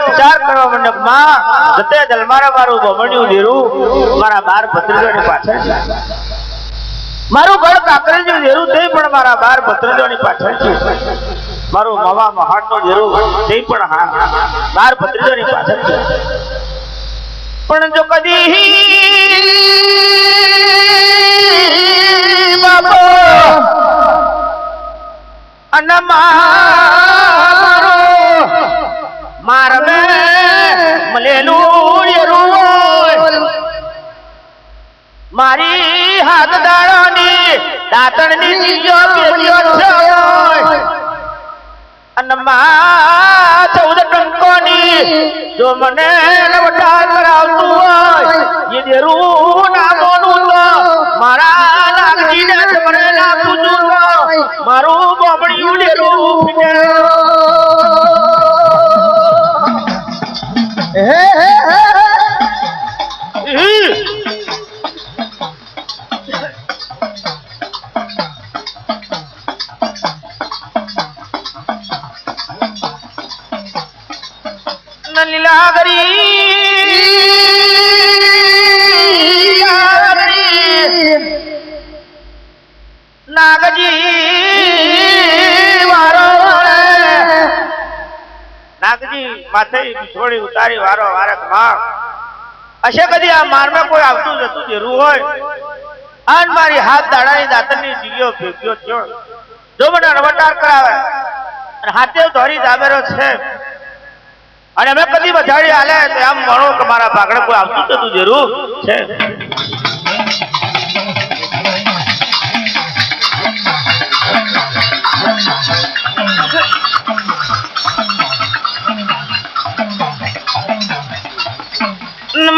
વિચાર કરવા માંડ્યો કે માં જતે જલમારા મારું બમણ્યું દેરું મારા બાર ભત્રીજોની પાછળ છે, મારું ઘર કાકરેજનું દેરું તે પણ મારા બાર ભત્રીજોની પાછળ છે, મારું મામા મહાણનું દેરું તે પણ બાર ભત્રીજોની પાછળ છે। પણ જો કદી બાપો અન મારવે મલેલું મારી હાથ દાડાની દાતણની ચીજો પેલ્યો છે અન મા 14 ટંકોની જો મને લવટા કરાવતું હોય એ દેરું ના બોલું તો મારા નાગજીને મને ના પૂછું તો મારું બમણ્યું દેરું માથે છોડી ઉતારી વારો વારક માં અશે કદી આ મારમાં કોઈ આવતું જતું દેરું હોય આન મારી હાથ દાડાની દાતણની જીવ્યો ભેગ્યો થયો જો મને રવટાર કરાવે અને હાથે ધોરી દાબેરો છે અને અમે કદી બજાડી હાલે તો આમ મળો કે મારા ભાગડે કોઈ આવતું જતું દેરું છે।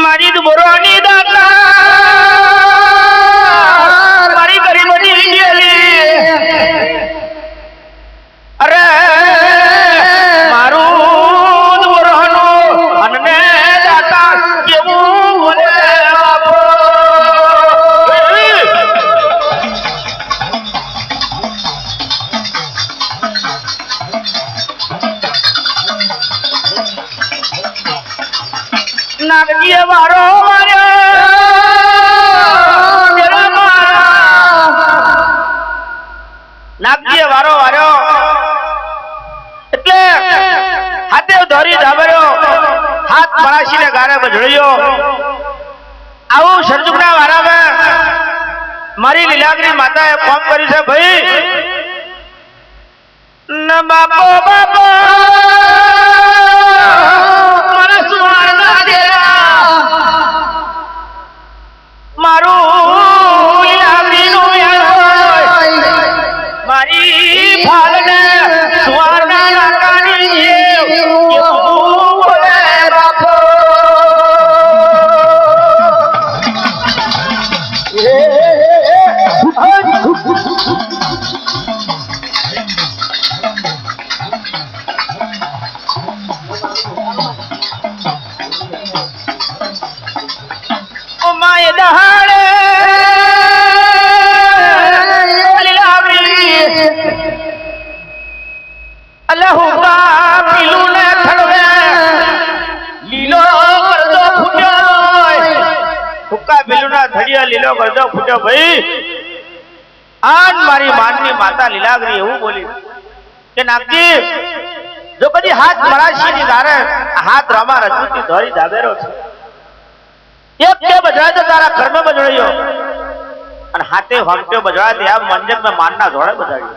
મારી દુબરોની દાતા મારી ગરીબની ગેલી અરે મારું દુબરોનું અનને દાતા કેવું બોલે બાપો નાગજીએ વારો નાગજીએ વારો વાર્યો એટલે હાથે ધોરી ધાબર્યો હાથ પરાશીને ગારે બજળ્યો આવું સરજુગના વારામાં મારી લીલાગરી માતાએ ફોન કર્યું છે ભાઈ ન બાપો બાપો લીલો કરજો ફૂટ્યો ભાઈ આજ મારી માનની માતા લીલાગરી એવું બોલી કે નાગજી જો કદી હાથ મરાશીની ગારે હાથ રામા રજૂતી ધોરી ધાબેરો છે એક કે બજરાય તો તારા ઘરમાં બજળ્યો અને હાથે હમટ્યો બજળાય તે આમ મંજક મે માનના જોડે બજાડ્યો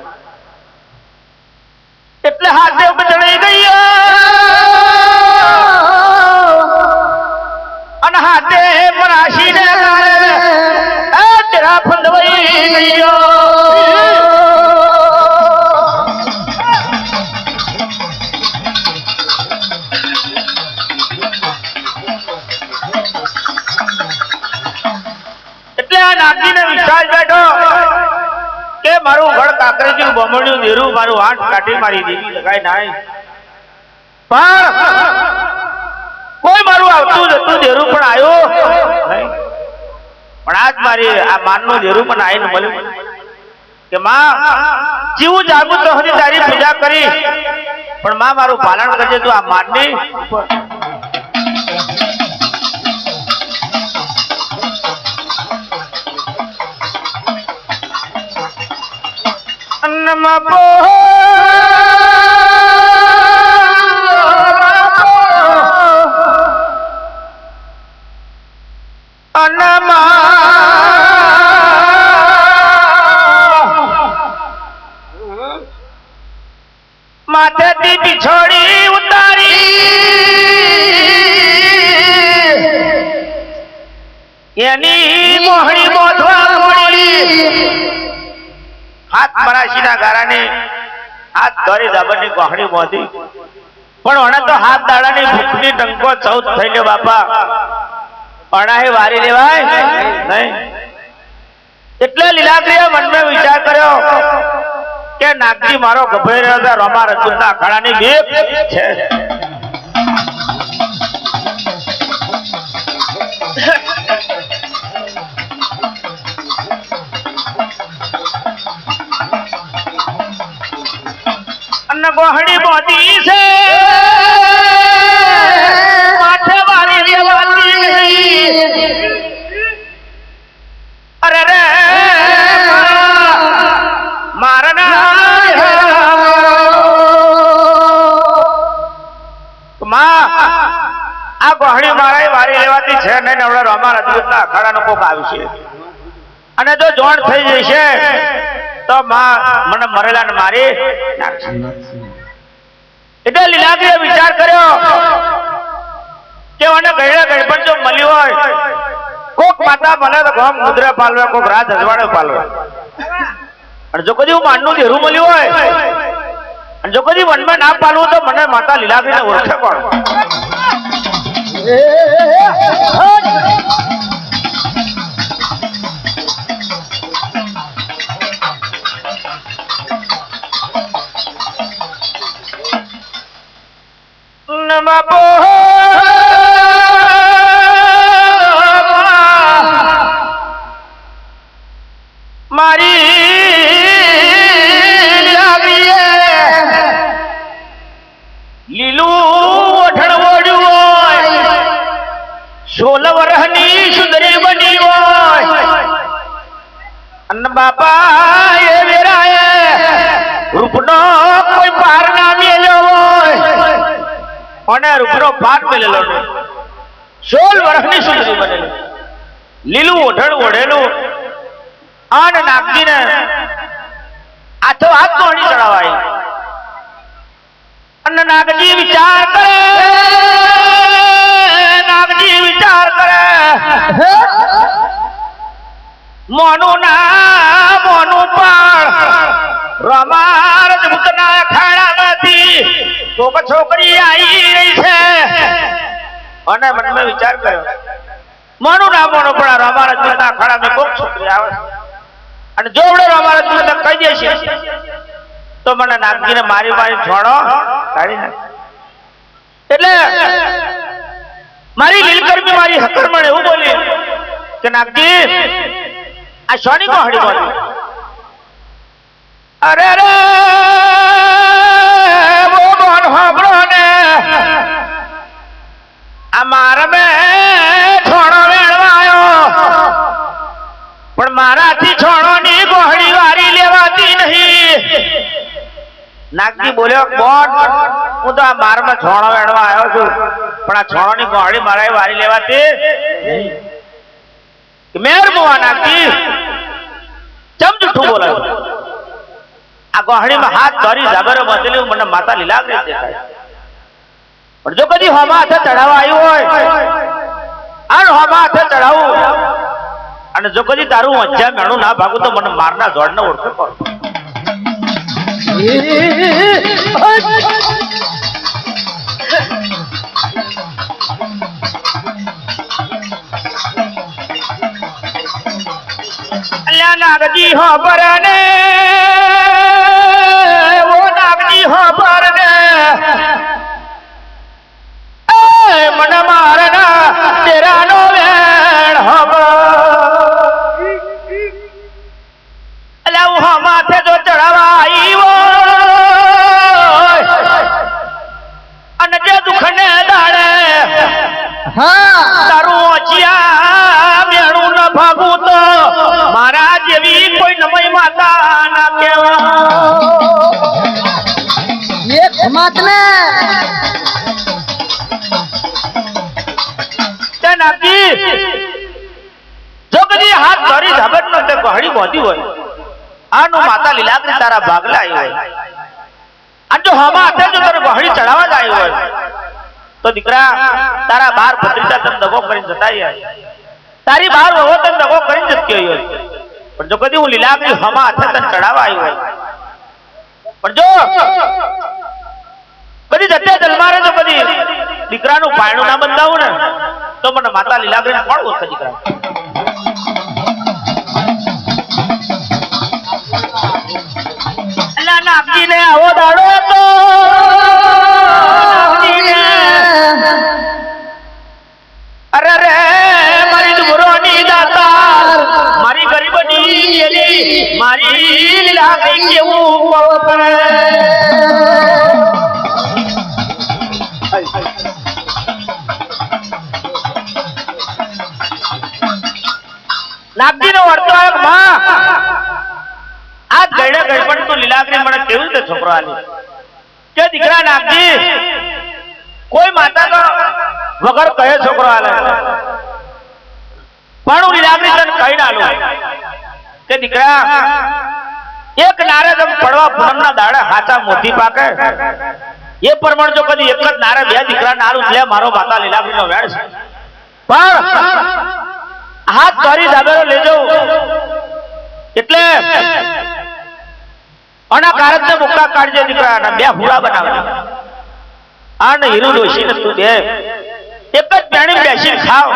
એટલે હાથે બજળી ગયો અને હાથે મરાશીને ગારે તેરા ફંદવાઈ ગયો એટલે આ નાગજીને વિશ્વાસ બેઠો કે મારું ઘર કાકરેજી બમણ્યું દેરું મારું આંખ કાઢી મારી દેવી લગાય નાય પણ કોઈ મારું આવતું જતું દેરું પણ આવ્યો નહીં પણ આજ મારી આ માનનું દેરું પણ આવીને મળ્યું કે માં જીવું જાગું તો હજી તારી પૂજા કરી પણ માં મારું પાલન કરજે તું આ માનની અન્નમાં માથેથી બિછોડી ઉતારી એની મોહણી બોધવા મળી હાથ મરાશીના ગારાને હાથ ધરી દાબરની કોહણી બોધી પણ ઓને તો હાથ દાડાની ભૂખની ટંકો 14 થઈ લ્યો બાપા અણાહે વારી લેવાય નહીં એટલે લીલાદ્રીએ મનમાં વિચાર કર્યો કે નાગજી મારો ગભરાઈ રહ્યો છે રમા રજૂના અખાડાની બીક છે અને ગોહડી બોધી છે માથે વારી લેવાતી અરે રે મારના આ ગોહડી મારા વારી લેવાતી છે ને નવડે રમા રજૂના અખાડાનો કોક આવશે અને જો જોણ થઈ જશે તો માં મને મરેલા ને મારી નાખશે એટલે લીલાદ્રીએ વિચાર કર્યો કે મને ગયડા ગયપણ જો મળ્યું હોય કોક માતા મને તો ગામ મુદ્રે પાલવે કોક રાત અજવાડે પાલવે અને જો કદી હું માનનું દેરું મળ્યું હોય અને જો કદી વનમાં ના પાલવું તો મને માતા લીલાદ્રીને ઓળખે કોણ મારી લીલું ઓઠણ ઓડ્યું હોય 16 વર્ષની સુંદરી બની હોય અને બાપા એ વેરાએ રૂપનો કોઈ પાર ના મેલ્યો હોય અને રૂપનો પાર મેલેલો 16 વર્ષની સુંદરી બનેલી લીલું ઓઠણ ઓઢેલું આન નાગજીને આથો હાથ તોડી ચડાવાય અને નાગજી વિચાર કરે મોનું ના મોનું પણ રમા રજપૂતના અખાડામાંથી કોક છોકરી આવી રહી છે અને મનમાં વિચાર કર્યો મોનું ના મોનું પણ રમા રજપૂતના અખાડામાં કોક છોકરી આવે અને જો આપણે રમા રજપૂતને કહી દેશે તો મને નાગજીને મારી છોડો કાઢી નાખે એટલે મારી લીલકર્મી મારી હકરમણ એવું બોલી કે નાગજી આ સોની કોહડી બોલી અરે રે બોલ હોબળો ને આ મારા મે છોડો વેણવાયો પણ મારાથી છોડોની કોહડી વારી લેવાતી નહીં નાગજી બોલ્યો બોટ હું તો આ મારમાં છોડો વેણવા આવ્યો છું પણ આ છોડોની કોહડી મારા વારી લેવાતી મેર મુવા નાગજી ચમ જૂઠું બોલાય આ કોહડીમાં હાથ ધરી જાગરે બદલ્યું મને માતા લીલાદ્રી દેખાય પણ જો કદી હોમા હાથે ચડાવવા આવ્યું હોય આ હોમા હાથે ચડાવું અને જો કદી તારું અજ્જા મેણું ના ભાગું તો મને મારના જોડને ઓળખે કોણ અલ્યા નાગજી હો પરને ઓ નાગજી હો પરને એ મન મારના તેરાનો વેણ હબ અલ્યા હું માથે જો ચડાવા આવ્યો તારું અચિયા મેણું ન ભાગું તો મારા જેવી કોઈ નમય માતા ના કહેવા એક મત ને નાગજી જો કદી હાથ ધરી ઝબટ નો તે ગહડી બોધી હોય આનું માતા લીલાગ્રી તારા ભાગલા આવી હોય અને જો હમા હાથે જો તને ગહડી ચડાવવા જ આવી હોય તો દીકરા તારા બાર ભત્રીજા તને દગો કરીને જતા હોય તારી બાર વહુ તને દગો કરીને જતી હોય પણ જો કદી હું લીલાગ્રી હમા હાથે તને ચડાવવા આવી હોય પણ જો કદી જતે જલમારે તો કદી દીકરાનું પાયણું ના બંધાવું ને તો મને માતા લીલાગ્રી ને કોણ ઓળખે દીકરા અલ્લા નાગજી ને આવો દાડો હતો અરે રે મારી દુરોની દાતા મારી ગરીબની એલી મારી લીલાગ્રી કેવું પડે નાગજી નો વર્તો માં આ ગળે ગળપણ તું લીલાગ્રી મને કેવું રીતે છોકરો આલી કે દીકરા નાગજી કોઈ માતા તો વગર કહે છોકરો આલે પણ હું લીલાગ્રી તને કહી નાલું કે દીકરા એક નારે જમ પડવા પૂનમના દાડા હાચા મોતી પાકે એ પ્રમાણે જો કદી એક જ નારે બે દીકરા નારું લે મારો માતા લીલાગ્રી નો વેડ છે પણ હાથ ધરી ધાબેરો લેજો એટલે અના કારક ને મુક્કા કાઢજે દીકરા બે ફૂલા બનાવે આને હીરુ ડોશી ને તું દે એક જ પેણી બેસી ખાવ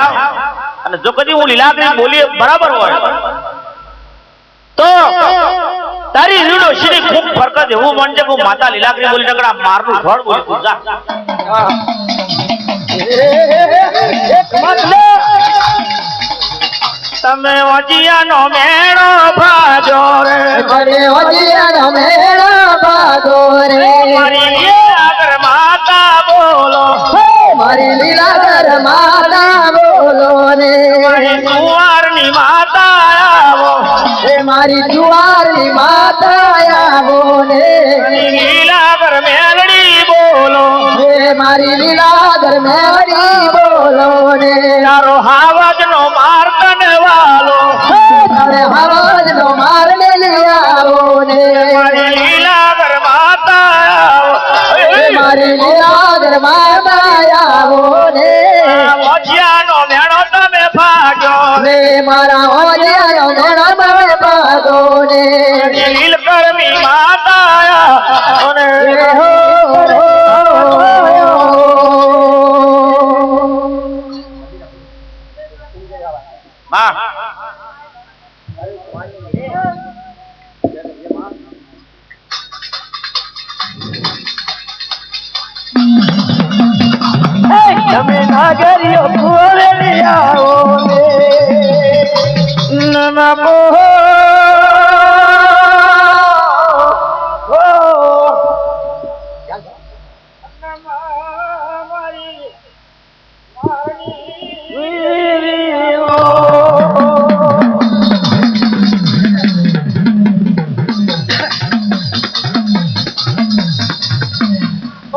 અને જો કદી હું લીલાગ્રી બોલી બરાબર હોય તો તારી હીરુ ડોશી ની ખૂબ ફરક જ એવું મન છે કે માતા લીલાગ્રી બોલી નકરા મારનું ઘોડ બોલી તું જા તમે ઓજિયાનો મેળો ભાજો રે અરે ઓજિયાનો મેળો ભાજો રે મારી આગળ માતા બોલો મારી લીલાધર માતા બોલો રે મારી જુવારની માતા આવો મારી જુવારની માતા આવો ને લીલાધર મેલડી બોલો મારી લીલાધર મેલડી બોલો ને તારો હાવજ નો માર તને વાલો તારે હાવજ નો માર ને આવો ને મારી લીલાધર માતા આવો મારી લીલાધર માતા આવો ને ઓજિયાનો મેળો તમે ભાજો રે મારા ઓજિયાનો મેળો તમે ભાજો ને લીલકર્મી માતા આવો ને માં તમે નાગરીઓ ફૂલે આવો ને નમો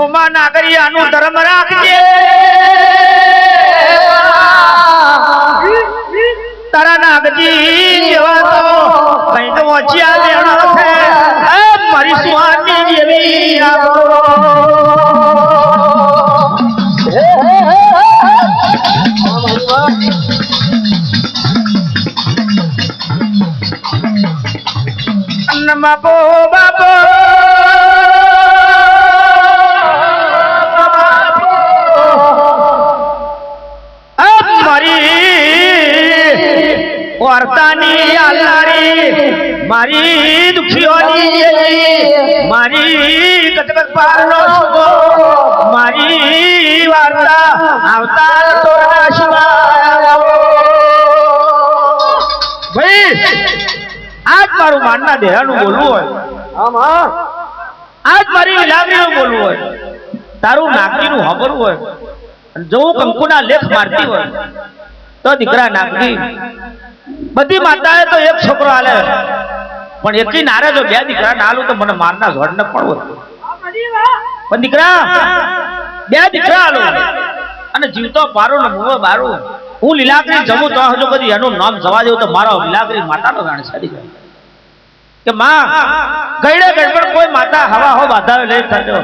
ઉમા નાગરિયાનું ધર્મ રાખજે તારા નાગજી જેવા તો કઈ તો ઓછિયા લેણો છે મારી સ્વામી જેવી બાપો બાપો વાર્તાની આલારી મારી દુખીઓની મારી કટકટ પારનો મારી વાર્તા આવતા તોરા શિવાય ભાઈ આજ મારું માનના દેહાનું બોલવું હોય આજ મારી લીલાગ્રીનું બોલવું હોય તારું નાગરીનું હબરવું હોય જો હું કંકુના લેખ મારતી હોય તો દીકરા નાગજી બધી માતાએ તો એક છોકરો આલે પણ એકી નારે જો બે દીકરા ના આલું તો મને મારના ઝોડ ન પડવો પણ દીકરા બે દીકરા આલો અને જીવતો પારો ને મુવો બારું હું લીલાકરી જમું તો હજુ કદી એનું નામ જવા દેવું તો મારો લીલાકરી માતાનો જાણે સાડી ગયો કે માં ગઈડે ગડબડ કોઈ માતા હવા હો બાધાવે લઈ થજો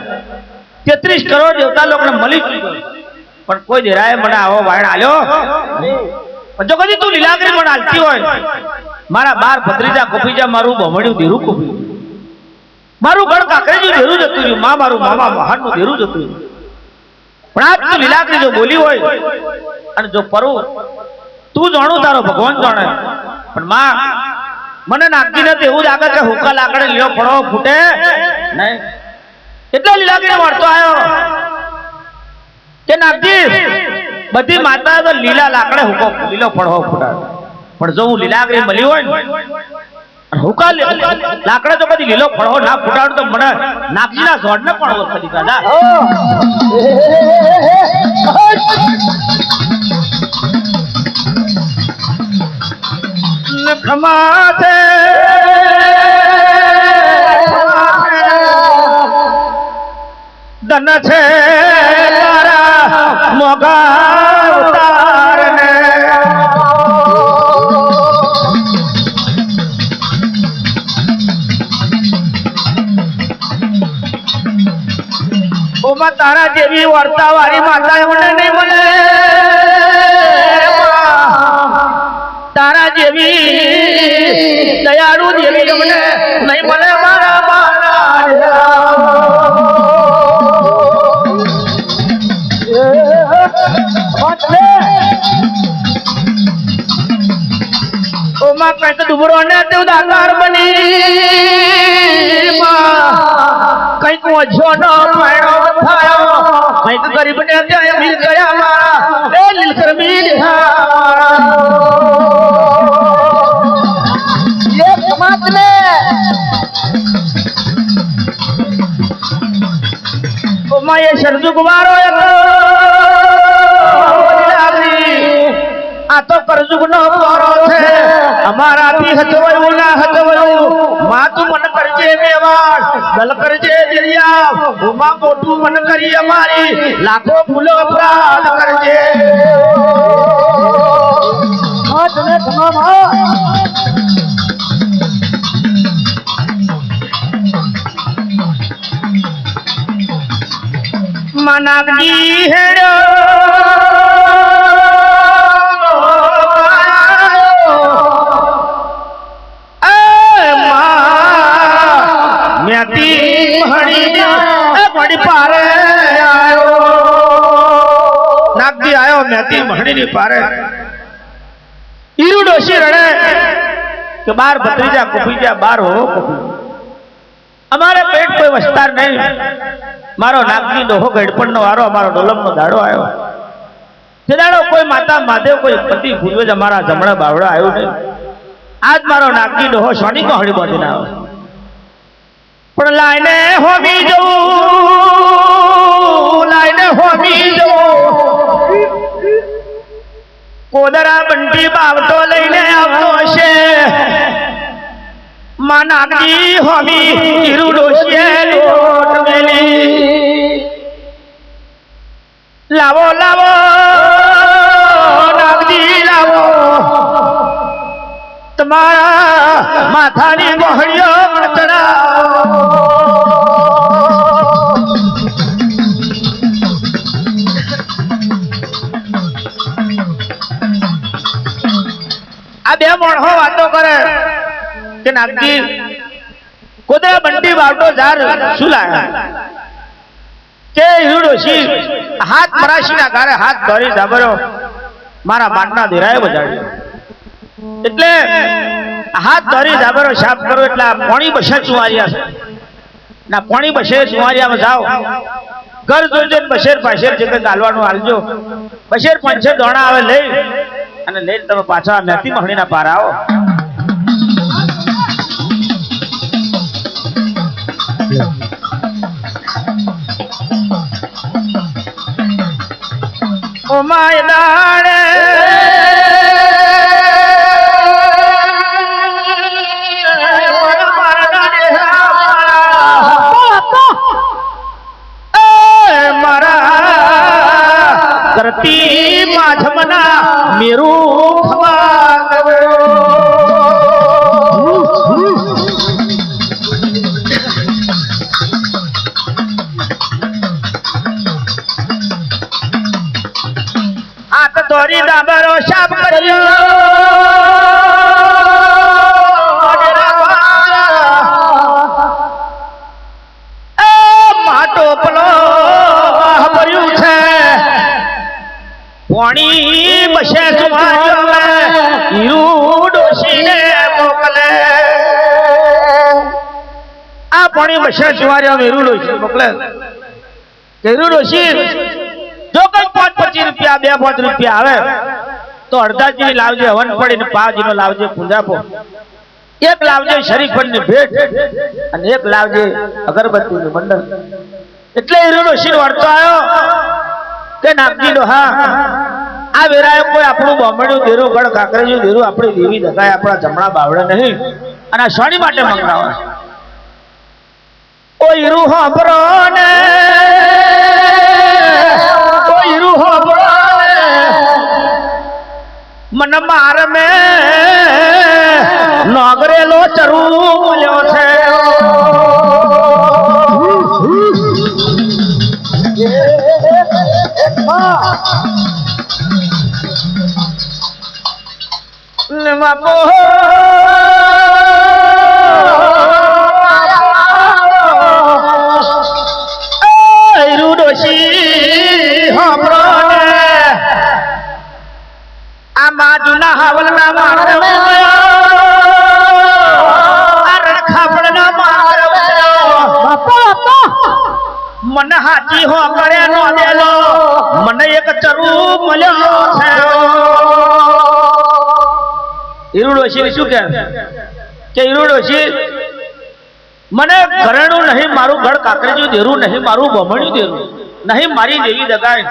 33 કરોડ દેવતા લોકોને મળી ચૂક્યો પણ કોઈ દેરાએ મને આવો વાણ આલ્યો પણ જો કદી તું લીલાકરી મને આલતી હોય મારા 12 ભત્રીજા કોફીજા મારું બમણ્યું દેરું કોફી મારું ગણ કાકરેજી દેરું જતું રહ્યું માં મારું મામા મહાનનું દેરું જતું રહ્યું પણ આજ તું લીલાકરી જો બોલી હોય અને જો પરું તું જાણું તારો ભગવાન જાણે પણ માં મને નાગજી ને એવું લાગે કે હુકા લાકડે લીલો ફળો ફૂટે નહીં એટલે લીલાકરી મળતો આવ્યો કે નાગજી બધી માતા તો લીલા લાકડે હુકો લીલો ફળો ફૂટાડે પણ જો હું લીલાકરી મળી હોય ને હુકા લાકડે તો કદી લીલો ફળો ના ફૂટાડું તો મને નાગજીના ઝોડ ને પણ કદી દાદા ખમા છે ધન છે તારા મોગા ઉતારને ઓમાં તારા જેવી વર્તા વાળી માતા મને નહીં મળે તારા જેવી દયાળુ જેવી મને નહીં મળે મારા ઓમાં કઈક ડુબરો ને તે ઉદાકાર બની કઈક ઓછો નો પાણો થયો કઈક ગરીબ ને ત્યાં મિલ ગયા મારા એ લીલકર મિલ ये सरजू कुमारो आ तो करजुग नो पारो छे हमारा भी हथवयो ना हथवयो मां तू मन करजे मेवाड़ दल करजे दिलिया उमा मोटू मन करी हमारी लाखों फूलो अपराध करजे हां तने तमाम मनागी हेड़ो म्याती मड़ी पारे आयो नागजी आयो म्याती मड़ी पारे ईरू डोशी रड़े के 12 भत्रीजा कुफीजा 12 हो हमारे पेट कोई वस्तार नहीं मारो नागजी डोहो गड़पण नो वारो हमारो डोलम नो दाड़ो आयो ते दाड़ो कोई माता महादेव कोई पति पूर्वज हमारा जमणा बावड़ा आयो नहीं आज मारो नागजी डोहो सोनी को हड़ी बांधी ना आवे पण लाइने होमी जो कोदरा बंटी बावटो लईने आवतो छे मां नागजी होमी ईरू डोशीए लोट मेली लावो लावो नागजी लावो तुम्हारा माथानी मोहड़ियो चढ़ाओ आ बे मोणो वातो करे के नागजी कोदरा बंटी बावटो जार શું લાયા કે હીરોશી હાથ મરાશી ના ઘરે હાથ ધરી જાબરો મારા માટના ધીરાએ બજાડ્યો એટલે હાથ ધરી જાબરો સાફ કરો એટલે પાણી બસે ચુવારિયા છે ના પાણી બસે ચુવારિયામાં જાઓ ઘર જોજો બશેર પાશેર જગ્યા ગાલવાનું હાલજો બશેર પંચે દોણા આવે લઈ અને લઈને તમે પાછા મેથી મહણીના પાર આવો ઓ માય દાડે કરતી માધમના મેરું હાથ દોરી ડાબરો શાપ કર્યો પાણી બસે આ પાણી બસે સુવાર્યો હીરુ ડોશી મોકલે હીરુ ડોશી જો કઈ 5-25 રૂપિયા 2-5 રૂપિયા આવે તો અડધાજી લાવજે હવન પડીને પાવજીનો લાવજે પૂંજાપો એક લાવજે શરીફની ભેટ અને એક લાવજે અગરબત્તીનું મંડળ એટલે હીરુ ડોશી વળતો આવ્યો કે નાગજી ડોહા આ વેરાએ કોઈ આપણું બમણ્યું દેરું ગળ કાકરેજું દેરું આપણી દેવી દગાય આપણા જમણા બાવડે નહીં અને આ સ્વાણી માટે મંગાવે ઓ હીરુ હોબરો ને ઓ હીરુ હોબરો ને મન માર મે નોગરેલો ચરુ મળ્યો છે બાપો હીરુ ડોશી હોબરો ને આ માજુના હાવલના માણસ મને હાચી હો કરે નો દેલો મને એક ચરુ મળ્યો છે હીરુ ડોશી શું કે હીરુ ડોશી મને ઘરેણું નહીં મારું ઘર કાકરેજું દેરું નહીં મારું બમણ્યું દેરું નહીં મારી દેવી દગાય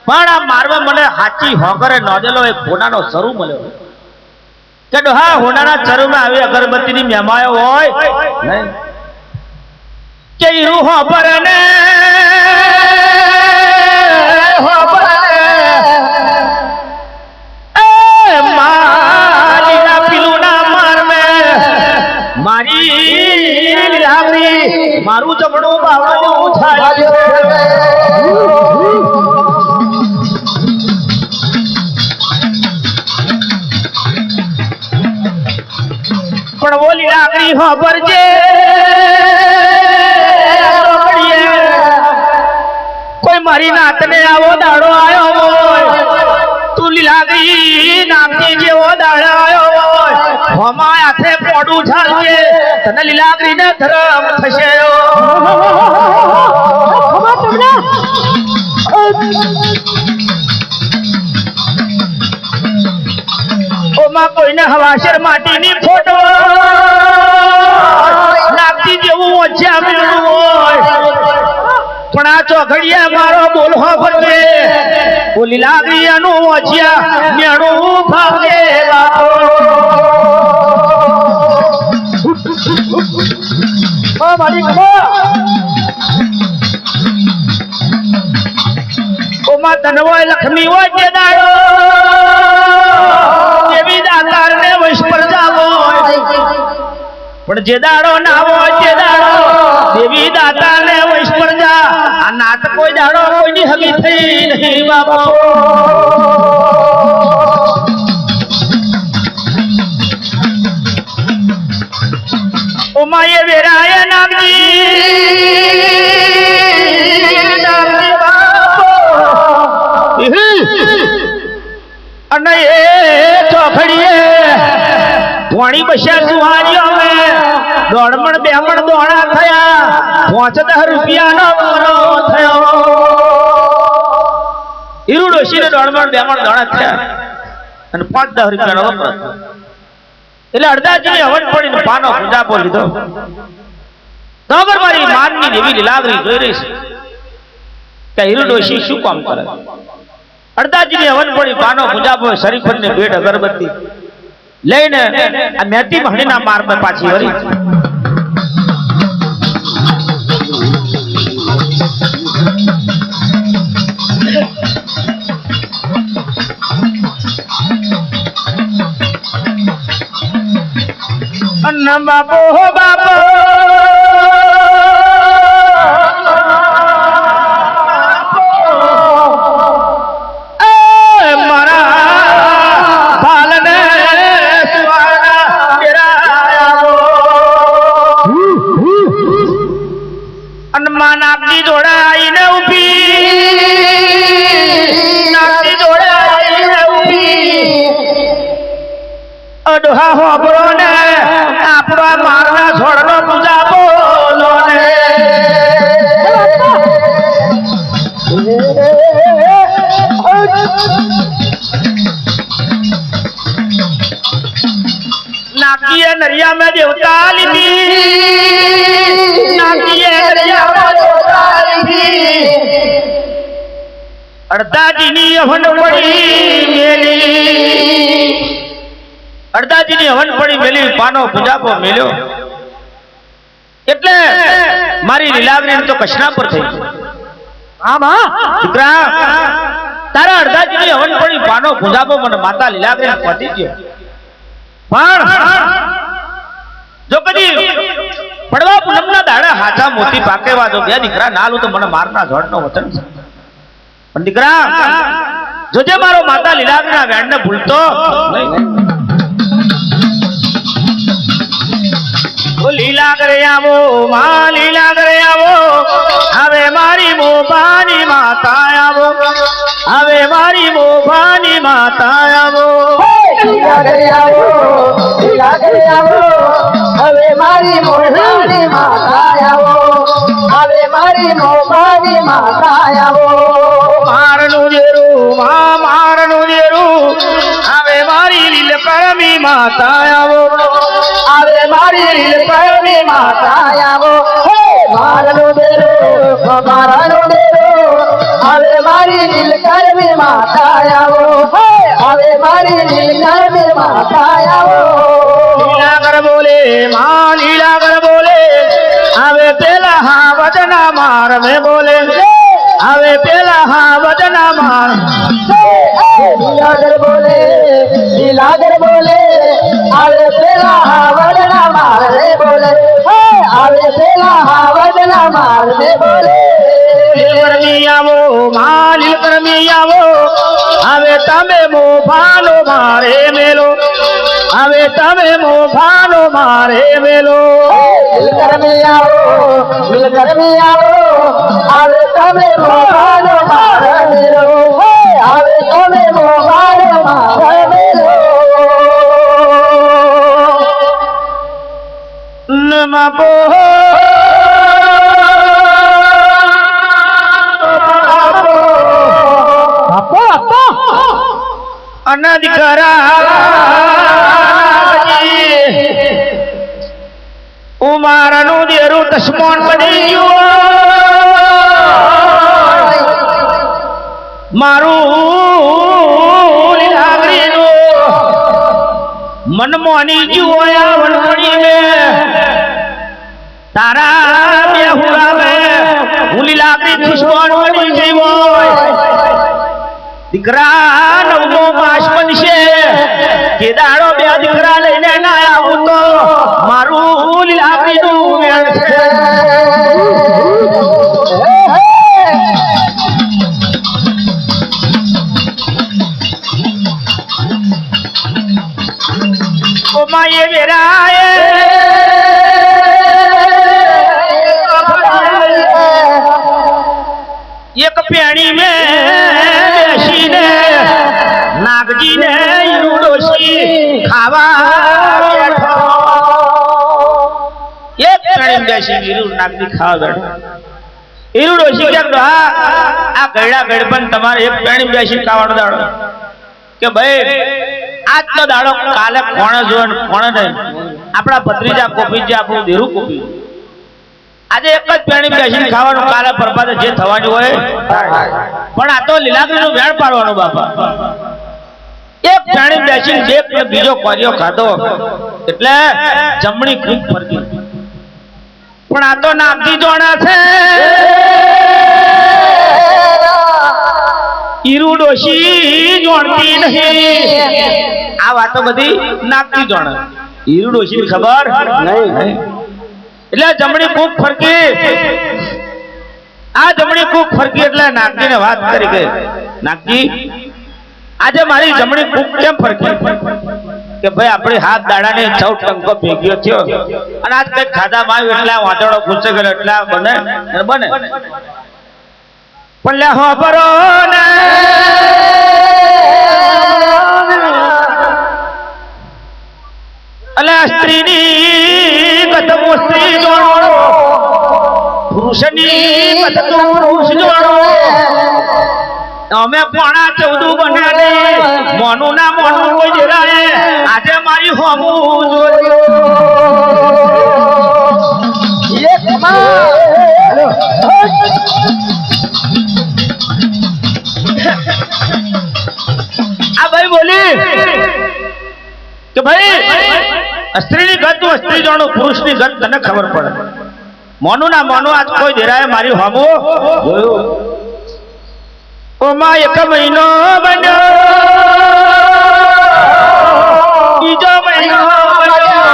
પણ આ મારવા મને હાચી હો કરે નો દેલો એક હોનાનો ચરુ મળ્યો કે ડોહા હોનાના ચરુમાં આવી અગરબત્તીની મેમાયો હોય નહીં કે હીરુ હોબર ને મારું જમણું બાવળું થાય પણ ઓલી લાકડી હોબર છે કોઈ મારી નાતને આવો દાડો આવ્યો હોય તું લીલાગરી નામની જેવો દાડો આવ્યો હોય હોમાં હાથે પોડું ઝાલજે તને લીલાગરીને ધરમ થશે ઓમાં કોઈને હવાશર માટીની ફોટો નાગતી જેવું ઓછા મેળવું હોય પણ આ ચોઘડિયા મારો બોલહો ફરજે બોલી લાગીયાનું ઓછિયા મેળું ભાગે ઓમાં તનવોય લક્ષ્મી હોય જે દાડો દેવી દાતાર ને વૈશ પર જાવો પણ જે દાડો ના હોય જે દાડો દેવી દાતા ને વૈશ પર જા આ નાત કોઈ દાડો કોઈની હગી થઈ નહીં બાબા ઓમાએ વેરાય નામજી બાપો અને એ ચોખડીએ ધોણી બસ્યા સુહારીઓ મે દોડમણ બેમણ દોણા થયા 5-10 રૂપિયાનો વરો થયો હીરુ ડોશીને દોડમણ બેમણ દોણા થયા અને 5-10 રૂપિયાનો વરો એટલે અડધાજીને હવન પડીને પાનો પૂજાપો લીધો નગર મારી માનની દેવી લીલાગરી જોઈ રહી છે કે હીરુ ડોશી શું કામ કરે અડધાજીની હવન પડી પાનો પૂજાપો શરીફતને ભેટ અગરબત્તી લઈને આ મેતી મહણીના માર્ગમાં પાછી વળી અન્ન બાપો બાપો નાગજી દોડાઈને ઊભી નાગજી દોડાઈને ઊભી અડોહા હોબળો ને આપણા મારના છોડનો પૂજા બોલો ને નાગજીએ નરિયા મેં દેવતા લીધી નાગજીએ નરિયા અડધાજીની હવન પડી મેલી અડધાજીની હવન પડી મેલી પાનો પૂજાપો મેલ્યો એટલે મારી લીલાગ્રી તો કશના પર થઈ દીકરા તારા અડધાજીની હવન પડી પાનો પૂજાપો મને માતા લીલાગ્રી પતી ગયો પણ જો કદી પડવા પૂનમના દાડા હાચા મોતી પાકેવા જો બે દીકરા નાલું તો મને મારના ઝડનો વચન છે પણ દીકરા જોજે મારો માતા લીલાગ્રીના વેણને ભૂલતો ઓ લીલાગ્રે આવો માં લીલાગ્રે આવો હવે મારી મોભાની માતા આવો હવે મારી મોભાની માતા આવો લીલાગ્રે આવો લીલાગ્રે આવો હવે મારી મોભાની માતા આવો હવે મારી મોભાની માતા આવો મારનું દેરું હવે મારી લીલકરમી માતા આવો હવે મારી લીલકરમી માતા આવો મારનું દેરું હવે મારી લીલકરમી માતા આવો હવે મારી લીલકરમી માતા આવો લીલાગર બોલે માં લીલાગર બોલે હવે પેલા હા વચના માર મેં બોલે હવે પેલા હા વચના માર લીલાગર બોલે હવે પેલા હા વચના માર રે બોલે હવે પેલા હા વચના માર રે બોલે લીલકરમી આવો માં લીલકરમી આવો હવે તમે મોભાનો મારે મેલો હવે તમે મોભાનો મારે મેલો લીલકરમી આવો હવે તમે મોભાનો મારે મેલો હવે તમે મોભાનો મારે મેલો નમઃ અનદ ઉમારનું દેરું દસમોન બની ગયું મારું લીલાગ્રીનું મન મોની જુઓ વણવણી મે તારા બે હુરાવે હું લીલાગ્રી દુશ્મન બની ગઈ હોય દીકરા નવમો માસ બનશે કે દાડો બે દીકરા લઈને ના આવું તો મારું લીલાગ્રીનું મેળ છે ઓ માયે વેરાએ એક પેણી મે બેસીને નાગજીને ઈરુડોશી ખાવા બેઠો એક પેણી બેસી ઈરુડ નાગજી ખાવા બેઠો ઈરુડોશી કે આ ગયડા ગડપન તમારે એક પેણી બેસી ખાવાનો દાડો કે ભાઈ આજનો દાડો કાલે કોણ જો કોણ નહીં આપણા ભત્રીજા કોપી જે આપણું દેરું કોપી આજે એક જ પેણી બેસીને ખાવાનું, કાલે પરબાદ જે થવાનું હોય પણ આ તો લીલાગરીનું વેણ પાડવાનું બાપા. એક પેણી બેસીને જે બીજો કોરિયો ખાધો એટલે જમણી ખૂબ ફરકી. પણ આ તો નામથી જોણા છે ઈરુ ડોશી જોણતી નહીં. આ વાતો બધી નામથી જોણે, ઈરુ ડોશી ખબર નહીં. એટલે જમણી ખૂબ ફરકી. આ જમણી ખૂબ ફરકી એટલે નાગજીને વાત કરી કે નાગજી આજે મારી જમણી ખૂબ કેમ ફરકી? કે ભાઈ આપણી હાથ દાડાને 14 ટંકો ભેગ્યો થયો અને આજ કઈક ખાધામાં આવ્યું એટલે વાંટોડો ગુસ્સે કર્યો એટલે બને બને. પણ લે હો બરો ને અલે સ્ત્રીની કદમો સ્ત્રી જોડો, પુરુષની કદમો પુરુષ જોડો. અમે 14 બન્યા ને મોનું ના મોનું કોઈ જરાએ આજે મારી હોમું જોયો. આ ભાઈ બોલી કે ભાઈ સ્ત્રીની ગત તું સ્ત્રી જાણો, પુરુષની ગત તને ખબર પડે. મોનું ના મોનું આજ કોઈ દેરાએ મારી હોમો જોયું. ઓમાં 1 મહિનો બન્યો, બીજો મહિનો બન્યો,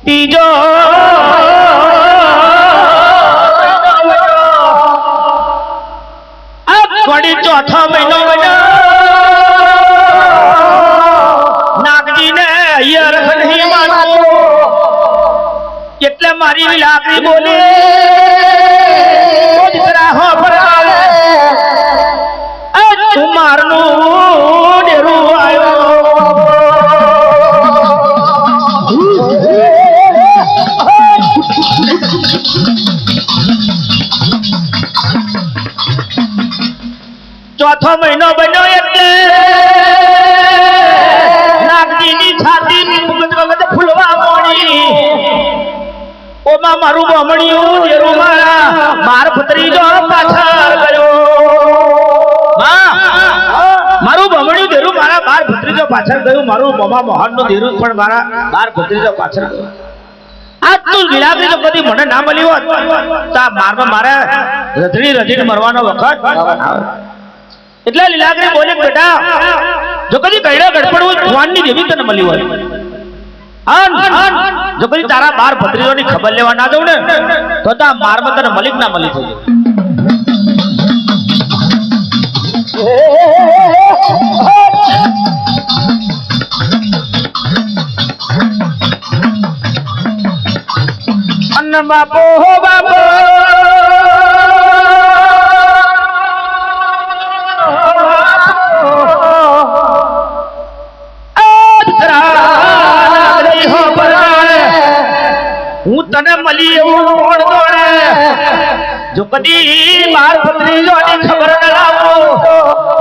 ત્રીજો વળી ચોથો મહિનો બન્યો. નાગજીને અહીંયા નહીં માનવું એટલે મારી લાકડી બોલી તું મારનું ડેરું આવ્યો. ચોથો મહિનો બન્યો એટલે નાગજીની છાતી ફૂલવા મોડી. ઓમાં મારું બમણિયું ડેરું મારા બાર ભત્રીજો પાછળ ગયો. મારું બમણિયું દેરું મારા બાર ભત્રીજો પાછળ ગયું. મારું મોમા મોહનનું દેરું પણ મારા બાર ભત્રીજો પાછળ ગયું. આજ તું લીલાગરી તો કદી મને ના મળી હોત તો આ મારમાં મારે રજડીને મરવાનો વખત. એટલે લીલાગરી બોલે બેટા જો કદી કઈડા ગડપડ હોય ભગવાનની દેવી તને મળી હોય, જો કદી તારા બાર ભત્રીજોની ખબર લેવા ના દઉં ને તો આ મારમાં તને મલિક ના મળી થઈ. અન્ન બાપો હો બાપો હું તને મળી એવું કોણ દોડે? જો કદી બાર ભત્રીજોની ખબર ન લાવું,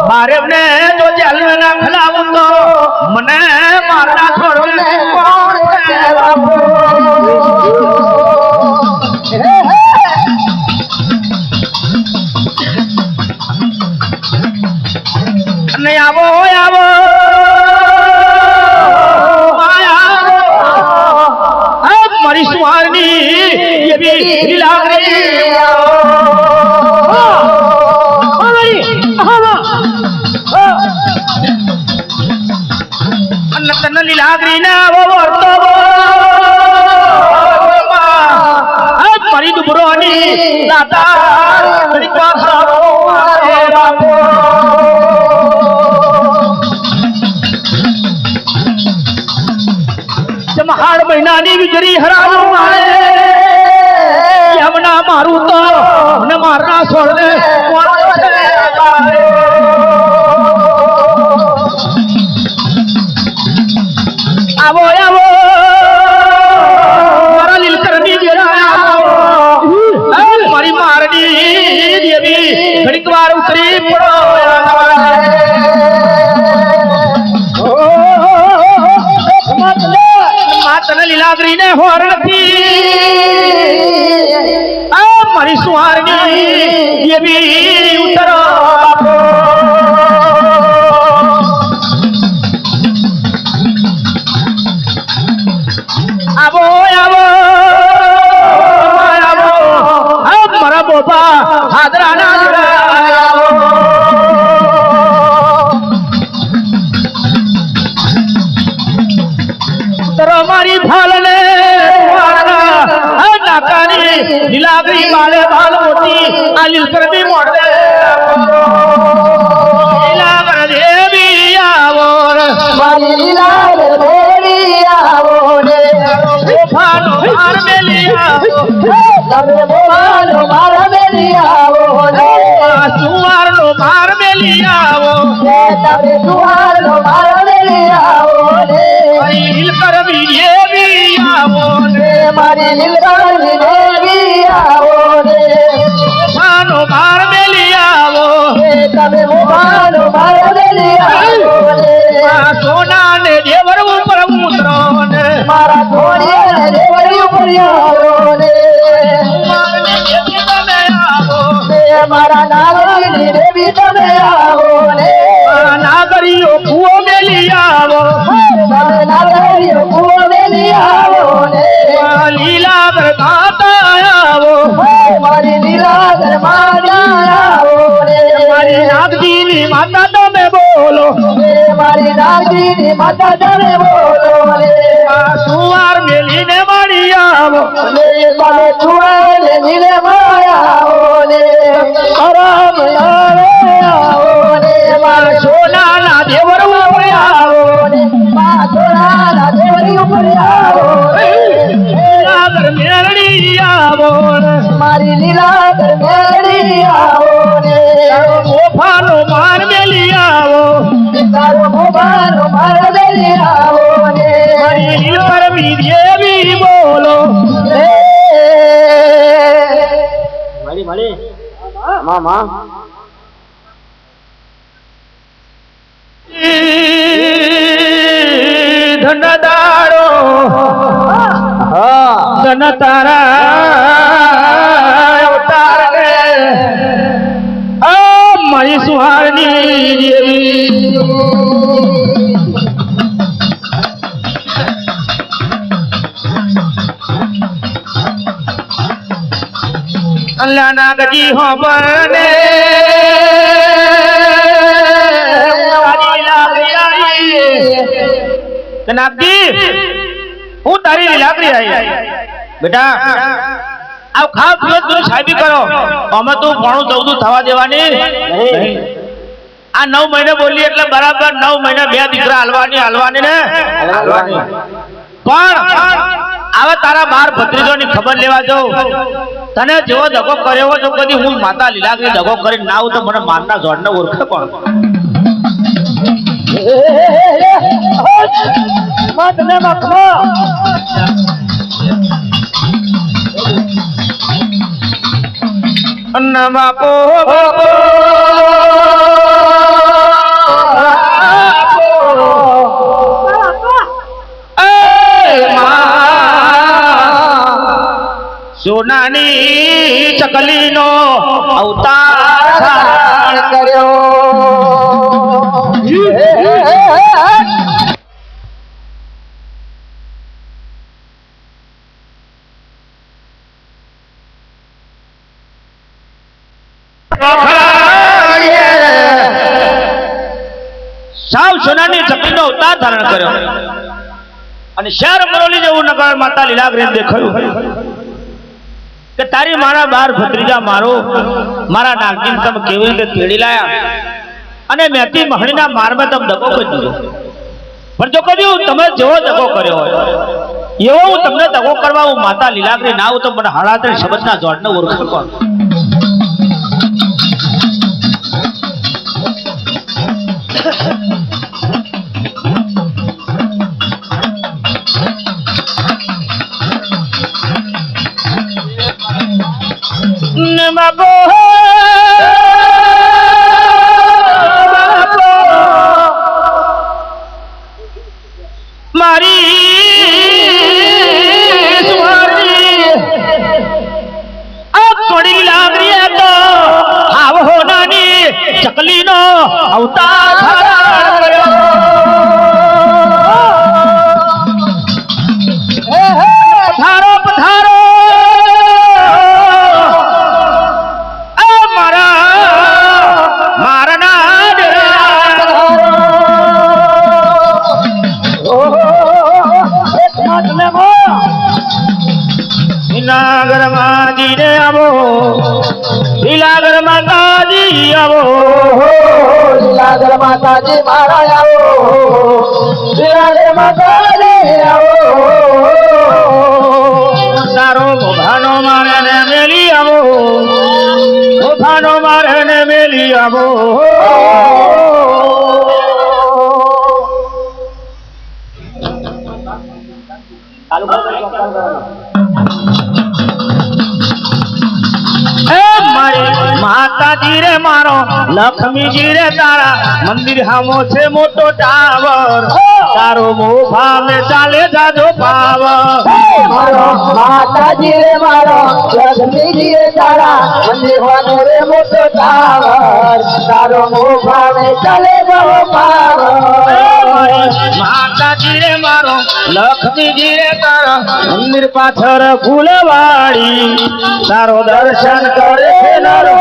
મારે ને જો જેલ ના ખલાવું તો મને મારના છોડને કોણ છે બાપુ? અને આવો આવો મારી સુહારની એવી લીલાગરી અને તને લીલાગરી ના વર્તો મારી દુબરોની દાતા હાડ મહિનાની વીજળી હરાવું મારે એમના મારું તો મને મારના છોડને આવો આવો મારા લીલકરની મારી મારની દેવી ઘડીક વાર ઉતરી પડો. તને લીલાગરી ને હોર નથી આ મારી સુહારની એવી ઉતરો આવો આવો આવો મારા બોપા હાદરાના મારી ભાલને નાકાની લીલાગરી બાળે બાલ મોતી આ લીલકરની મોડે લીલાગર દેવી આવો મારી લીલાગર દેવી આવો રે તોફાનો માર મેલી આવો તમે બોલો માર મેલી આવો રે સુવારનો માર મેલી આવો તમે સુવારનો માર મેલી આવો રે લીલકરની દેવી આવો મારી લીલકરની દેવી આવો રે તોફાનો માર મેલી આવો તમે બોલો માર મેલી આવો રે સોના ને દેવર ઉપર ઉતરો ને મારા થોડી દેવર ઉપર આવો રે મારા નાગરી દેવી તમે આવો રે નાગરીઓ કુઓ મેલી આવો તમે નાગરીઓ કુઓ મેલી આવો રે લીલાગર માતા આવો મારી લીલાગર માતા આવો રે મારી નાગજીની માતા તમે બોલો મારી નાગજીની માતા તમે બોલો રે સુવાર મેલીને મારી આવો તમે સુવારે નીલે માયાઓ રે કરમ આવો રે મારા સોનાના દેવર ઉપર આવો સોનાના દેવરી ઉપર આવો લીલાગર મેરડી આવો મારી લીલાગર મેળી આવો રે તોફાનો માર મેલી આવો તારો મોબાનો માર મેળી આવો રે મારી લીલકરની દેવી બોલો મામા ધન દાડો ધન તારા અવતાર રે મારી સુહારની દેવી અલ્લાહ નાગજી હો બને નાગજી હું તારી લીલાગરી આવી બેટા આવ ખાવ પીઓ તું સાહેબી કરો અમે તું 9:14 થવા દેવાની આ 9 મહિને બોલી એટલે બરાબર 9 મહિને બે દીકરા હાલવાની ને પણ હવે તારા બાર ભત્રીજોની ખબર લેવા જાઉં તને જેવો દગો કર્યો તો કદી હું માતા લીલાગરી દગો કરી ના આવું તો મને મારના જોડને ઓળખે પણ મતને મખમો નમકો સોનાની ચકલીનો અવતાર કર્યો સાવ સોનાની ચકલીનો અવતાર ધારણ કર્યો અને શહેર મરોલી જેવું નગર માતા લીલાગરીને દેખાયું કે તારી મારા બાર ભત્રીજા મારો મારા નાગજીને તમે કેવી રીતે તેડી લાયા અને મેથી મહણીના મારમાં તમે દગો કરી દીધો પણ જો કદી તમે જેવો દગો કર્યો હોય એવો હું તમને દગો કરવા હું માતા લીલાગરી ના આવું તો મને હળાતર શબ્દના જોડને ઓળખે કોણ મારી સુવારી ચકલીનો અવતાર ધારણ કર્યો પધારો પધારો લીલાગર માજી રે આવો લીલાગર માતાજી આવો લીલાગર માતાજી મારા આવો લીલાગર માતાજી આવો તારો મોભાનો મારે ને મેલી આવો મોભાનો મારે ને મેલી આવો માતાજી રે મારો લક્ષ્મીજી રે તારા મંદિર હામો છે મોટો ટાવર તારો મોભા મે ચાલે જાજો પાવર માતાજી રે મારો લક્ષ્મીજી રે તારા મંદિર હામો રે મોટો ટાવર તારો મોભા મે ચાલે જાજો પાવર માતાજી રે મારો લક્ષ્મીજી રે તારા મંદિર પાછળ ફૂલવાડી તારો દર્શન કરે છે મારો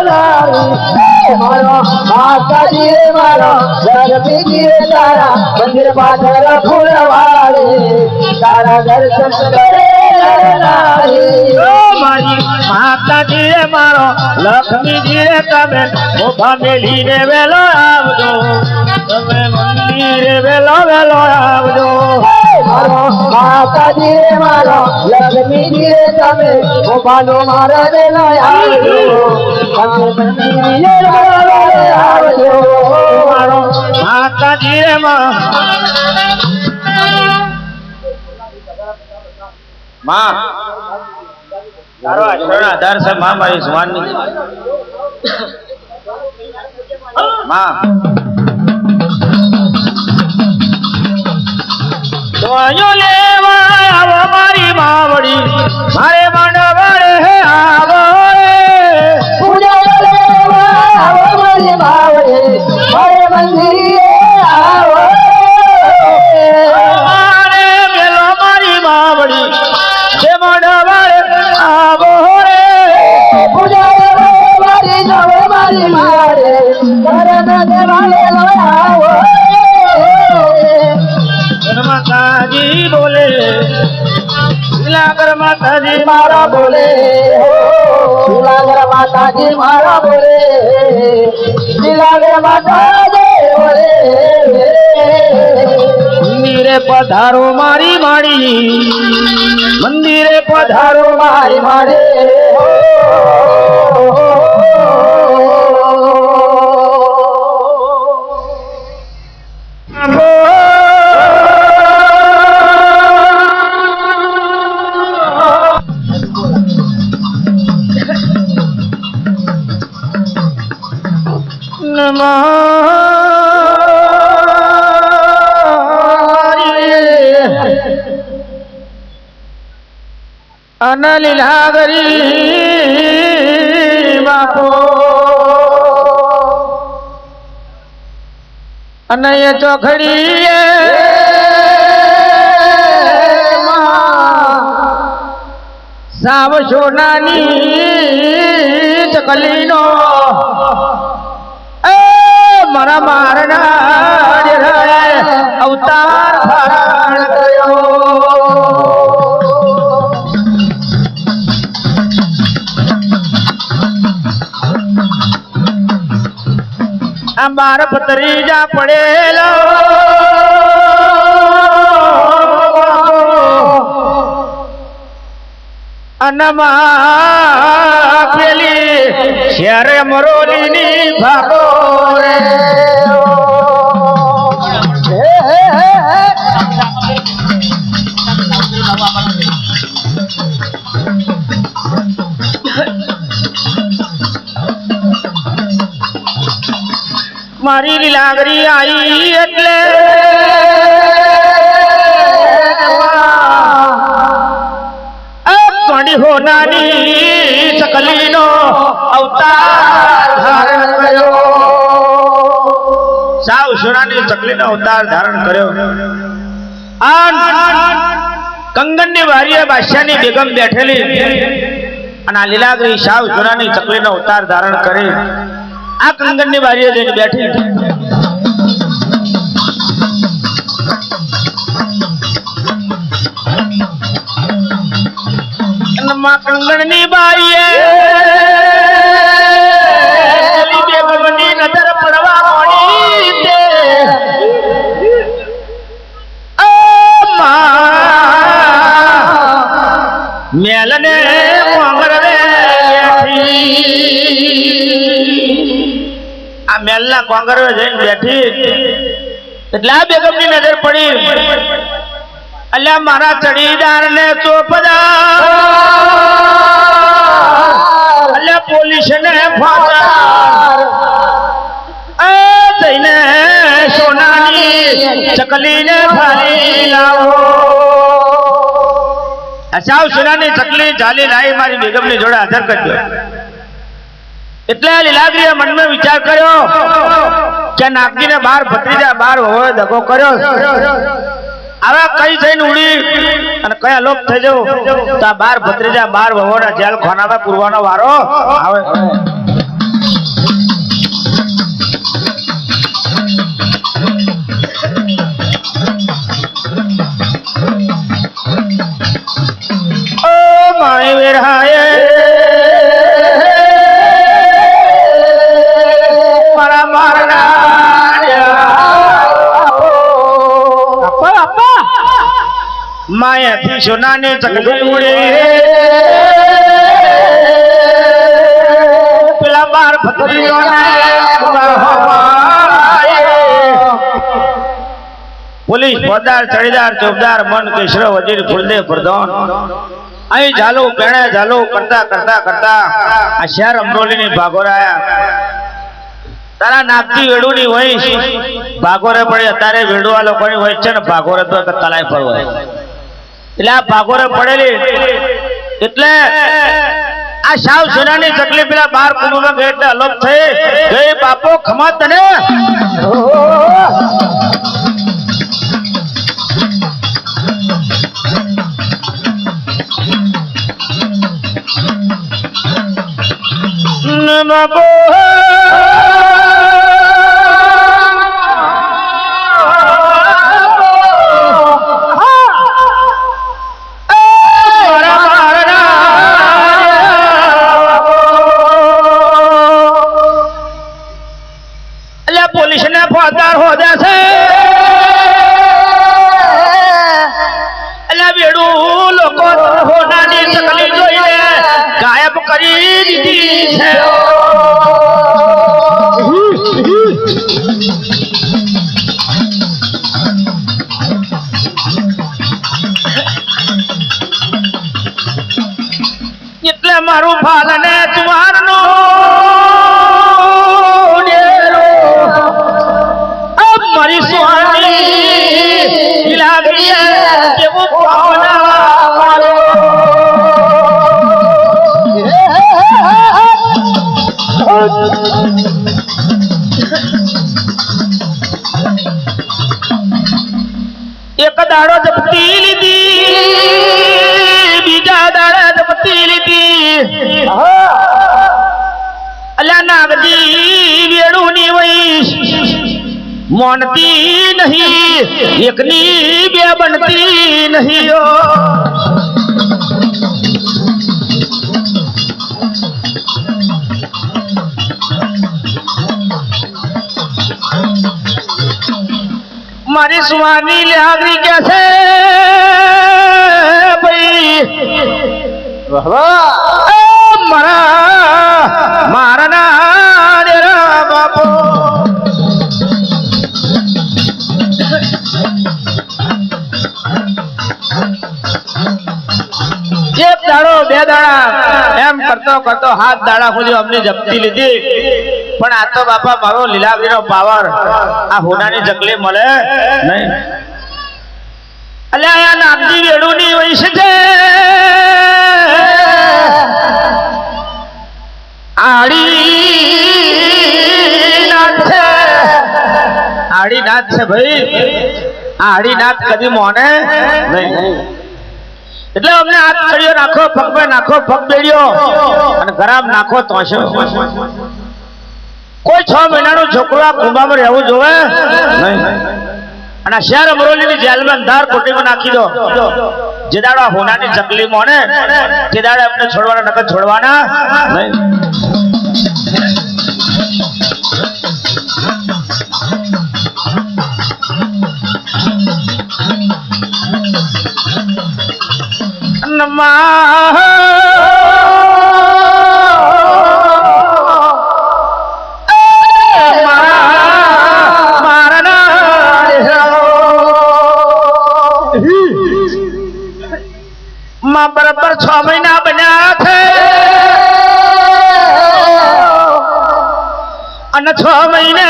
માતાજી રે મારો લક્ષ્મીજી રે તારા મંદિર પાછળ ફૂલવાડી તારા દર્શન કરે મારી માતાજી રે મારો લક્ષ્મીજી રે તમે મોભા મેલીને વેલો આવજો તમે મંદિરે વેલો વેલો આવજો માતાજી રે મારો લક્ષ્મીજી રે તમે મોભાનો મારો વેલો આવજો તમે મંદિરે વેલો આવજો મારો માતાજી રે માં તારો આશરણ આધાર છે માં મારી જવાનની માં દોયો લેવા આવો મારી માવડી મારે મંડવડે હે આવો પૂજા લેવા આવો મારી માવડી મારે મંદિરે આવો મારે મેલો મારી માવડી જે મંડવડે આવો રે પૂજા લેવા મારી નવે મારી મારે કરણ દેવાલે આવો માતાજી બોલે લીલાગર માતાજી મારા બોલે લીલાગર માતાજી મારા બોલે લીલાગર માતાજી બોલે મંદિરે પધારો મારી માડી મંદિરે પધારો મારી મારે લીલાગરી બાપો અને એ ચોખડી સાવ સોનાની ચકલીનો મારા મારના અવતાર ધારણ કર્યો બાર પતરીજા પડેલો અનમાં પેલી શેરે મરોલીની ભાગો રે મારી લીલાગરી આવી એટલે પડી હોનાની ચકલીનો અવતાર ધારણ કર્યો લીલાગરી ચકલીનો અવતાર ધારણ કર્યો. કંગનની વારીએ બાદશાહની બેગમ બેઠેલી અને આ લીલાગરી સાવ સોનાની ચકલીનો અવતાર ધારણ કરી આ કંગનની વારીએ જઈને બેઠી. કંગનની બારીએ બેગમની નજર પડવા મળી તે મેલને કોંગરવે આ મેલના કોંગરવે જઈને બેઠી એટલે આ બેગમની નજર પડી. અલ્યા મારા ચડીદાર ને ચોપદાર અલ્યા પોલીસ ને ફાટાર જઈને સોનાની ચકલી ને ફાડી લાવો. સાવ સોનાની ચકલી ચાલી લાવી મારી બેગમ ની જોડે હાજર કરજો. એટલે લીલાગરીએ મનમાં વિચાર કર્યો કે નાગજી ને બાર ભત્રીજા બાર હોય દગો કર્યો. હવે કઈ થઈને ઉડી અને કયા લોક થઈ જવું તો આ બાર ભત્રીજા બાર વહોના જેલ ખાનામાં પૂરવાનો વારો આવે. ઓ માય વેરાય મારા મારના માયાથી સોનાની ચકલી ઉડી પેલા બાર પોલીસ ફોજદાર ચડીદાર ચોબદાર મન કેશર વજીર ફૂલદેવ પ્રધાન અહીં ઝાલુ પેણે ઝાલુ કરતા કરતા કરતા આ શહેર અમરોલીની ભાગોરાયા. તારા નાગથી વેડુની વહીશ ભાગોરે પડે અત્યારે વેડુઆ લોકોની વહીશ છે ને ભાગોરે તો તલાય પર હોય એટલે આ ભાગોરે પડેલી એટલે આ સાવ સોનાની ચકલી પેલા બાર કુંભમાં ગઈ એટલે અલોપ થઈ ગઈ. બાપો ખમા તને બાપો પોલીસ ને ફોજદાર હોદે છે એટલે બેડું લોકો હોનાની ચકલી જોઈને ગાયબ કરી દીધી છે. એટલે મારું ફાલને ચુવારનું મારી સ્વામી લાગીએ કેવું પાવના મારો એક દાડો જપતી લીધી બીજા દાડા જપતી લીધી. અલ્યા નાગજી વેડુની વહીશ મોનતી નહીં એકની બે બનતી નહીં. મારી સુવાની લાગરી કે છે ભાઈ મારા ના ડેરા બાપો એક દાડો બે દાડા એમ કરતો કરતો હાથ દાડા સુધી અમને જપતી લીધી. પણ આ તો બાપા મારો લીલાગરીનો પાવર આ હોનાની ચકલી મળે નહીં. અલ્યા આ નાગજી વેડુની વંશ છે આડી નાથ હરિનાથ છે ભાઈ, આ હરિનાથ કદી મોને નહીં. એટલે અમને હાથ ચડ્યો નાખો, પગ પર નાખો, પગ બેડ્યો અને ગરામ નાખો તો કોઈ 6 મહિનાનું છોકરો આ કુંભામાં રહેવું જોવે નહીં. અને શહેર અમરોલીની જેલમાં અંધાર કોટીમાં નાખી દો. જે દાડો હોનાની ચકલી મોને તે દાડે અમને છોડવાના નકર છોડવાના નહીં. બરાબર 6 મહિના બન્યા છે અને 6 મહિને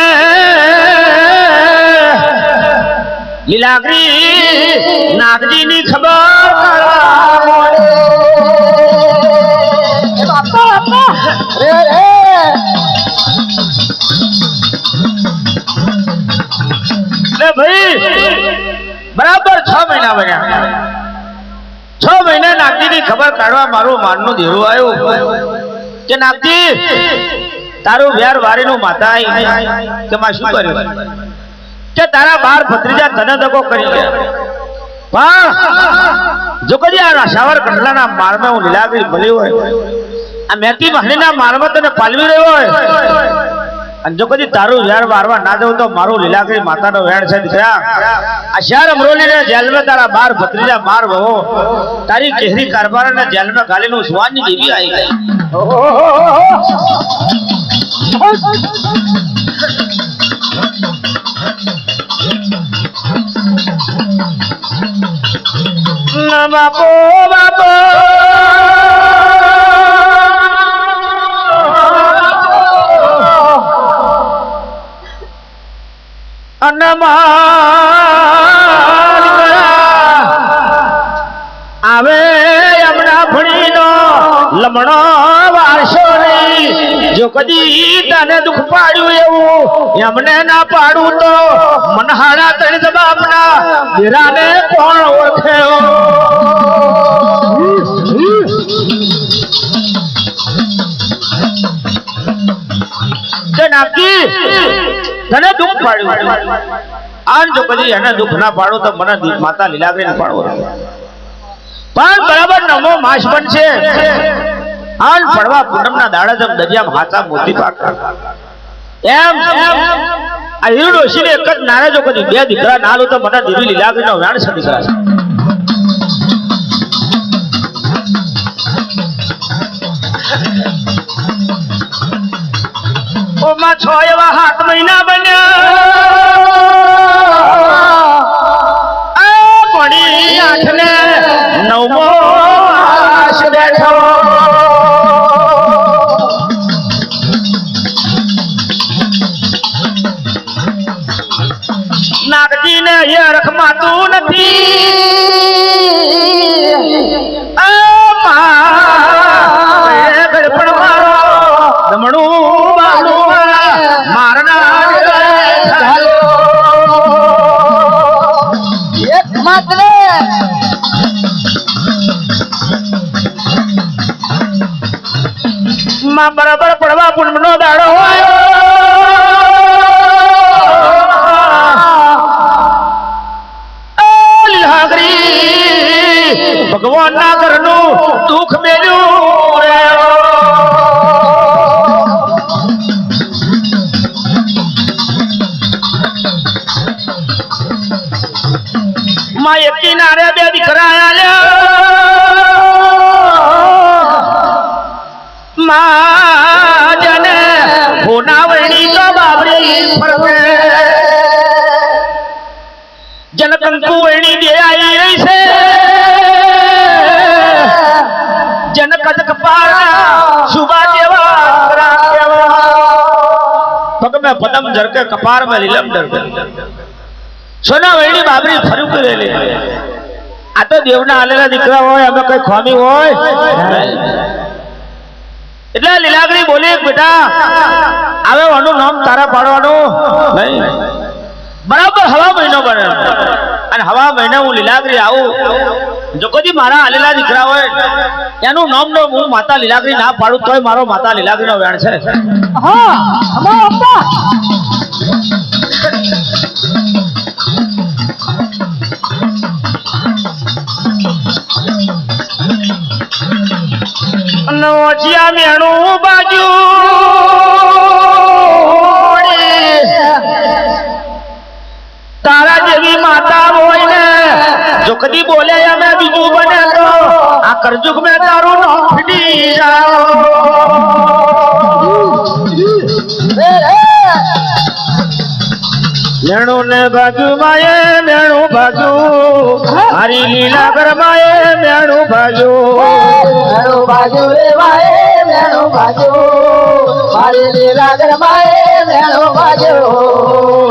લીલાગરી નાગજીની ખબર ભાઈ બરાબર 6 મહિના બન્યા. 6 મહિને નાગજીની ખબર કાઢવા મારું માનનું દેરું આવ્યું કે નાગજી તારું વ્યાર વારીનું માતા આવી કે માં શું કર્યું કે તારા 12 ભત્રીજા તને દગો કરી ગયા. પણ જો કદી આ શાવર કંડલાના મારમાં હું લીલાગરી ભલી હોય, આ મેથી મહણીના મારમાં તને પાલવી રહ્યો હોય અને જો કદી તારું વ્યાર વારવા ના દઉં તો મારું લીલાગરી માતાનો વેણ છે દીકરા. આ શહેર અમરોલીને જેલમાં તારા 12 ભત્રીજા માર બહુ તારી કેહરી કારભારને જેલમાં ગાલીનું સુવાની દેવી આવી ગઈ. બાપો બાપો અને આવે હમણાં ભણીનો લમણો વારસો નહીં. જો કદી તને દુઃખ પાડ્યું એવું એમને ના પાડું તો મનહાળા તણ જવાબના વીરાને કોણ ઓળખે. નાગજી તને દુઃખ પાડ્યું આન જો કદી એને દુઃખ ના પાડું તો મને માતા લીલાગરી ના પાડો. પણ બરાબર નમો માસ બનશે આન પડવા પૂનમના દાડા જમ દરિયામાં હાથા મોતી પાક એમ આ હીરો ડોશીને એક જ નારે જો કદી 2 દીકરા ના લો તો મને દેવી લીલાગરીનો વેણ છે દીકરા. ઓમાં 6 એવા 7 મહિના બન્યા કોણી 8 ને 9મો આશ બેઠો. નાગજીને એ રખમાતું નથી. ગડપણ મારો દમણું બાળું મારના એક માત્ર માં બરાબર પડવા પૂનમનો દાડો હોય ભગવાનના ઘરનું દુઃખ મેલ્યું રે. માં એક કિનારે 2 દીકરા આલ્યા માં જને હોનાવણી તો બાબરી ફરવે જનકંકુ વણી દે આવી રહી છે. જનકદ કપાળા સુબા દેવા પગ में पदम झर के कपार में लीलम डर सोना वेणी बाबरी फरू के ले आ तो देवना आलेला દીકરા હોય અમે કઈ ખામી હોય એટલે લીલાગરી બોલી બેટા આવે વાનું નામ તારા પાડવાનું નહીં. બરાબર હવા મહિનો બને અને હવા મહિને હું લીલાગરી આવું જો કદી મારા આલેલા દીકરા હોય એનું નામ નો હું માતા લીલાગરી ના પાડું તોય મારો માતા લીલાગરી નો વેણ છે હા અમારા અપ્પા નોચિયા મેણું બાજુ તારા જેવી માતા હોય ને જો કદી બોલે અમે બીજું બને તો આ કરજુગ મેં તારું નામ ફીટી જાઓ મેણું ને બાજુ માએ મેણું બાજુ મારી લીલા ગરમાએ મેણું બાજુ મેણું બાજુ રે માએ મેણું બાજુ મારી લીલા ગરમાએ મેણું બાજુ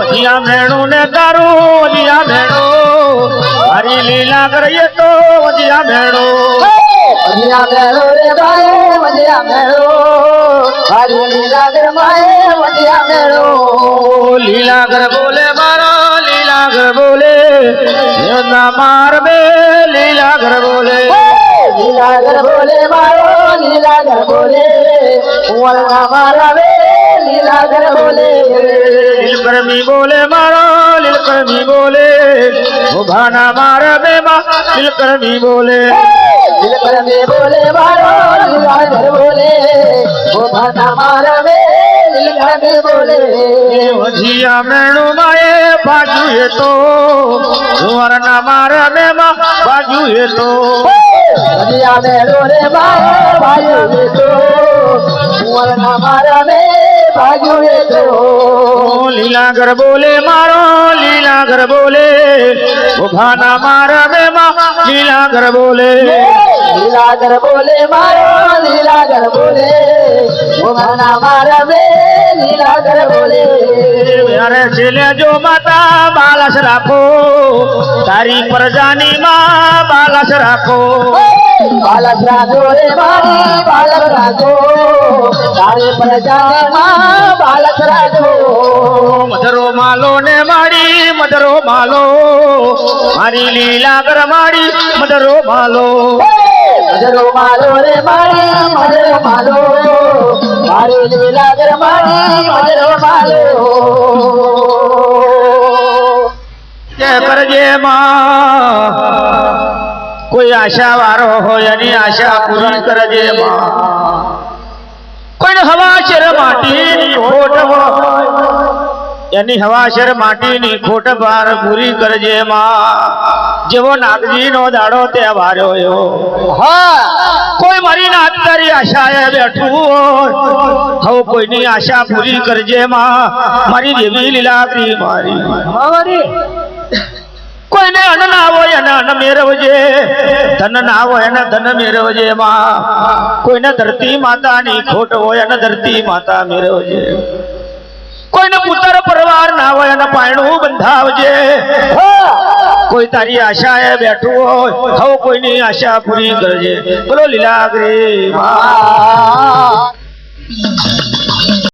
જીયા મેણું ને તારું જીયા મેણું મારી લીલા કરીએ તો જીયા મેણું મજિયા મેળો રે માએ મજિયા મેળો મારી લીલા ગરમાએ મજિયા મેળો લીલા ઘર બોલે મારો લીલા ઘર બોલે ના માર બે લીલા ઘર બોલે લીલા ઘર બોલે મારો લીલા ઘર બોલે વળના મારા વે લીલા ઘર બોલે લીલકરમી બોલે મારો લીલકરમી બોલે ઉભાના માર બે માં લીલકરમી બોલે લીલકરમી બોલે મારો લીલા ઘર બોલે ઉભાના મારા વે લીલકરમી બોલે જીયા મેણું માએ બાજુ એ તો સુવર્ણા માર બે માં બાજુ એ તો મજિયા મેળો રે માએ બાજુ એ તો વળના મારા વે બાજુ એ તો લીલા ઘર બોલે મારો લીલા ઘર બોલે ઉભાના મારા બે માં લીલા ઘર બોલે લીલા ઘર બોલે મારો લીલા ઘર બોલે ઉભાના મારા બે લીલા ઘર બોલે અરે છેલ્લે જો માતા બાલસ રાખો તારી પ્રજાની માં બાલસ રાખો બાલક રાજો રે મારી બાલક રાજો તારે પ્રજામાં બાલક રાજો મધરો માલો ને માડી મધરો માલો મારી લીલા ઘર માડી મધરો માલો મજરો માલો રે મારી મજરો માલો મારી લીલા ઘર મારી મજરો માલો કે કરજે માં કોઈ આશા વાળો હોય એની આશા પૂરી કરજે માં કોઈને હવા શેર માટીની ખોટ હોય એની હવા શેર માટીની ખોટ ભાર પૂરી કરજે માં જેવો નાગજી નો દાડો તહેવાર્યો એવો હા કોઈ મારી નાત તારી આશાએ બેઠું હોય હવે કોઈની આશા પૂરી કરજે માં મારી દેવી લીલાગરી મારી મારી કોઈને અન્ન ના હોય એને અન્ન મેળવજે ધન ના હોય એને ધન મેળવજે માં કોઈને ધરતી માતાની ખોટ હોય એને ધરતી માતા મેળવજે કોઈને પુત્ર પરિવાર ના હોય એને પાયણું બંધાવજે કોઈ તારી આશાએ બેઠું હોય હવે કોઈની આશા પૂરી કરજે બોલો લીલાગરી માં